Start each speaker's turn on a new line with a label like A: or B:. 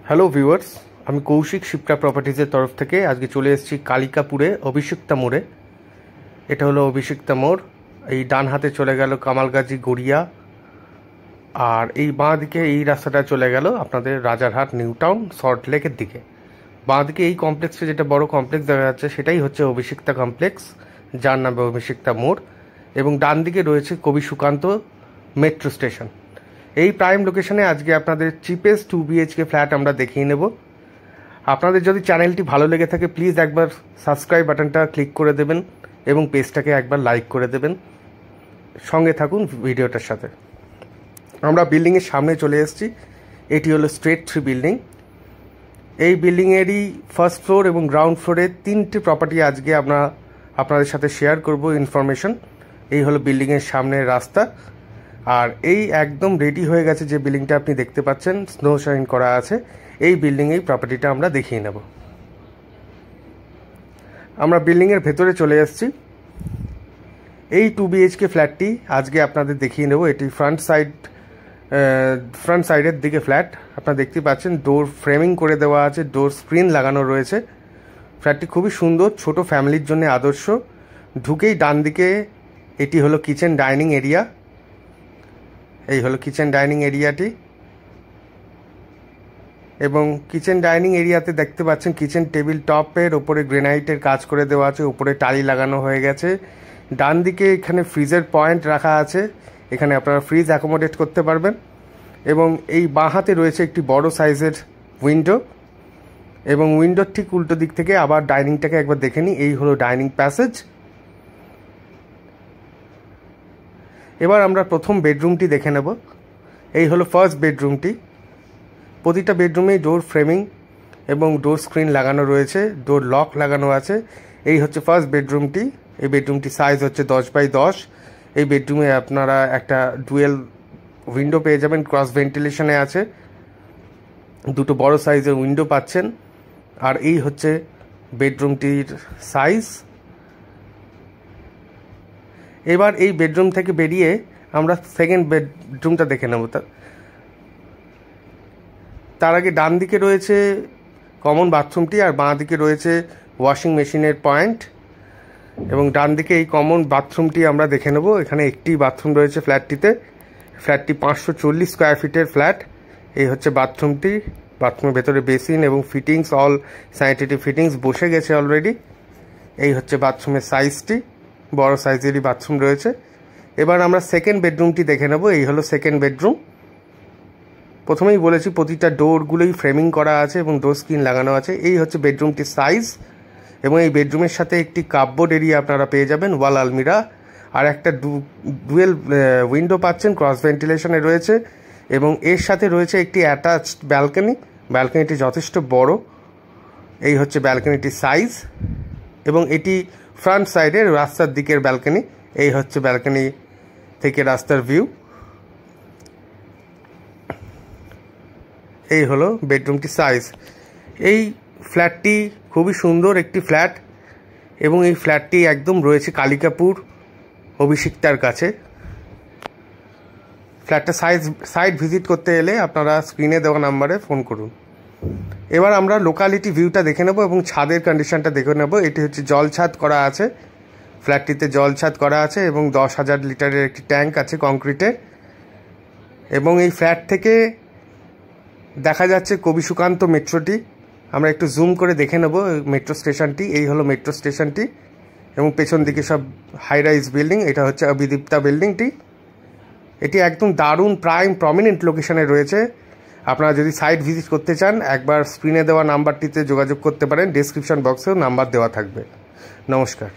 A: Hello viewers, আমি কৌশিক শিপ্রা প্রপার্টিজের তরফ থেকে আজকে চলে এসেছি কালিকাপুরে অভিষিক্তা মোড়ে। এটা হলো অভিষিক্তা মোড়। এই ডান হাতে চলে গেল কামালগাজী গড়িয়া, আর এই বাঁ দিকে এই রাস্তাটা চলে গেল আপনাদের রাজারহাট নিউ টাউন সল্ট লেকের দিকে। বাঁ দিকে এই কমপ্লেক্সটা, যেটা বড় কমপ্লেক্স দেখা যাচ্ছে, সেটাই হচ্ছে অভিষিক্তা কমপ্লেক্স, যার নামে অভিষিক্তা মোড়। এবং ডান দিকে রয়েছে কবি সুকান্ত মেট্রো স্টেশন। এই প্রাইম লোকেশনে আজকে আপনাদের চিপেস্ট 2 BHK ফ্ল্যাট আমরা দেখিয়ে নেব। আপনাদের যদি চ্যানেলটি ভালো লেগে থাকে প্লিজ একবার সাবস্ক্রাইব বাটনটা ক্লিক করে দেবেন এবং পেজটাকে একবার লাইক করে দেবেন। সঙ্গে থাকুন ভিডিওটার সাথে। আমরা বিল্ডিংয়ের সামনে চলে এসেছি। এটি হলো স্ট্রেট 3 বিল্ডিং। এই বিল্ডিংয়েরই ফার্স্ট ফ্লোর এবং গ্রাউন্ড ফ্লোরে 3টে প্রপার্টি আজকে আমরা আপনাদের সাথে শেয়ার করব ইনফরমেশন। এই হলো বিল্ডিংয়ের সামনের রাস্তা, আর এই একদম রেডি হয়ে গেছে যে বিল্ডিংটা আপনি দেখতে পাচ্ছেন, স্নো শাইন করা আছে, এই বিল্ডিংয়েই প্রপার্টিটা আমরা দেখিয়ে নেব। আমরা বিল্ডিংয়ের ভেতরে চলে এসেছি। এই 2 BHK ফ্ল্যাটটি আজকে আপনাদের দেখিয়ে নেব। এটি ফ্রন্ট সাইডের দিকে ফ্ল্যাট। আপনারা দেখতে পাচ্ছেন ডোর ফ্রেমিং করে দেওয়া আছে, ডোর স্ক্রিন লাগানো রয়েছে। ফ্ল্যাটটি খুবই সুন্দর, ছোট ফ্যামিলির জন্য আদর্শ। ঢুকেই ডান দিকে এটি হলো কিচেন ডাইনিং এরিয়া। এই হলো কিচেন ডাইনিং এরিয়াটি, এবং কিচেন ডাইনিং এরিয়াতে দেখতে পাচ্ছেন কিচেন টেবিল টপের ওপরে গ্রেনাইটের কাজ করে দেওয়া আছে, উপরে টালি লাগানো হয়ে গেছে। ডান দিকে এখানে ফ্রিজের পয়েন্ট রাখা আছে, এখানে আপনারা ফ্রিজ অ্যাকোমোডেট করতে পারবেন। এবং এই বাঁ হাতে রয়েছে একটি বড় সাইজের উইন্ডো, এবং উইন্ডোর ঠিক উল্টো দিক থেকে আবার ডাইনিংটাকে একবার দেখে নিই। এই হলো ডাইনিং প্যাসেজ। এবার আমরা প্রথম বেডরুমটি দেখে নেব। এই হলো ফার্স্ট বেডরুমটি। প্রতিটা বেডরুমেই ডোর ফ্রেমিং এবং ডোর স্ক্রিন লাগানো রয়েছে, ডোর লক লাগানো আছে। এই হচ্ছে ফার্স্ট বেডরুমটি। এই বেডরুমটি সাইজ হচ্ছে 10x10। এই বেডরুমে আপনারা একটা ডুয়েল উইন্ডো পেয়ে যাবেন, ক্রস ভেন্টিলেশনে আছে, দুটো বড় সাইজের উইন্ডো পাচ্ছেন। আর এই হচ্ছে বেডরুমটির সাইজ। এবার এই বেডরুম থেকে বেরিয়ে আমরা সেকেন্ড বেডরুমটা দেখে নেব। তার আগে ডান দিকে রয়েছে কমন বাথরুমটি, আর বাঁ দিকে রয়েছে ওয়াশিং মেশিনের পয়েন্ট। এবং ডান দিকে এই কমন বাথরুমটি আমরা দেখে নেব। এখানে একটি বাথরুম রয়েছে ফ্ল্যাটটিতে। ফ্ল্যাটটি 540 স্কোয়ার ফিটের ফ্ল্যাট। এই হচ্ছে বাথরুমটি। বাথরুমের ভেতরে বেসিন এবং ফিটিংস, অল স্যানিটারি ফিটিংস বসে গেছে অলরেডি। এই হচ্ছে বাথরুমের সাইজটি, বড় সাইজেরই বাথরুম রয়েছে। এবার আমরা সেকেন্ড বেডরুমটি দেখে নেব। এই হলো সেকেন্ড বেডরুম। প্রথমেই বলেছি প্রতিটা ডোরগুলোই ফ্রেমিং করা আছে এবং ডোর স্ক্রিন লাগানো আছে। এই হচ্ছে বেডরুমটির সাইজ, এবং এই বেডরুমের সাথে একটি কাপবোর্ড এরিয়া আপনারা পেয়ে যাবেন, ওয়াল আলমিরা, আর একটা ডুয়েল উইন্ডো পাচ্ছেন, ক্রস ভেন্টিলেশনে রয়েছে। এবং এর সাথে রয়েছে একটি অ্যাটাচড ব্যালকনি। ব্যালকনিটি যথেষ্ট বড়। এই হচ্ছে ব্যালকনিটির সাইজ, এবং এটি ফ্রন্ট সাইডের রাস্তার দিকের ব্যালকনি। এই হচ্ছে ব্যালকনি থেকে রাস্তার ভিউ। এই হলো বেডরুমটির সাইজ। এই ফ্ল্যাটটি খুবই সুন্দর একটি ফ্ল্যাট, এবং এই ফ্ল্যাটটি একদম রয়েছে কালিকাপুর অভিষিক্তার কাছে। ফ্ল্যাটটা সাইট ভিজিট করতে এলে আপনারা স্ক্রিনে দেওয়া নাম্বারে ফোন করুন। এবার আমরা লোকালিটি ভিউটা দেখে নেব এবং ছাদের কন্ডিশনটা দেখে নেব। এটি হচ্ছে জল ছাদ করা আছে, ফ্ল্যাটটিতে জল ছাদ করা আছে, এবং 10,000 লিটারের একটি ট্যাঙ্ক আছে কংক্রিটের। এবং এই ফ্ল্যাট থেকে দেখা যাচ্ছে কবি সুকান্ত মেট্রোটি। আমরা একটু জুম করে দেখে নেব মেট্রো স্টেশনটি। এই হলো মেট্রো স্টেশনটি, এবং পেছন দিকে সব হাই রাইজ বিল্ডিং। এটা হচ্ছে অভিদীপ্তা বিল্ডিংটি। এটি একদম দারুণ প্রাইম প্রমিনেন্ট লোকেশনে রয়েছে। আপনারা যদি সাইট ভিজিট করতে চান একবার স্ক্রিনে দেওয়া নাম্বারটিতে যোগাযোগ করতে পারেন। ডেসক্রিপশন বক্সেও নাম্বার দেওয়া থাকবে। নমস্কার।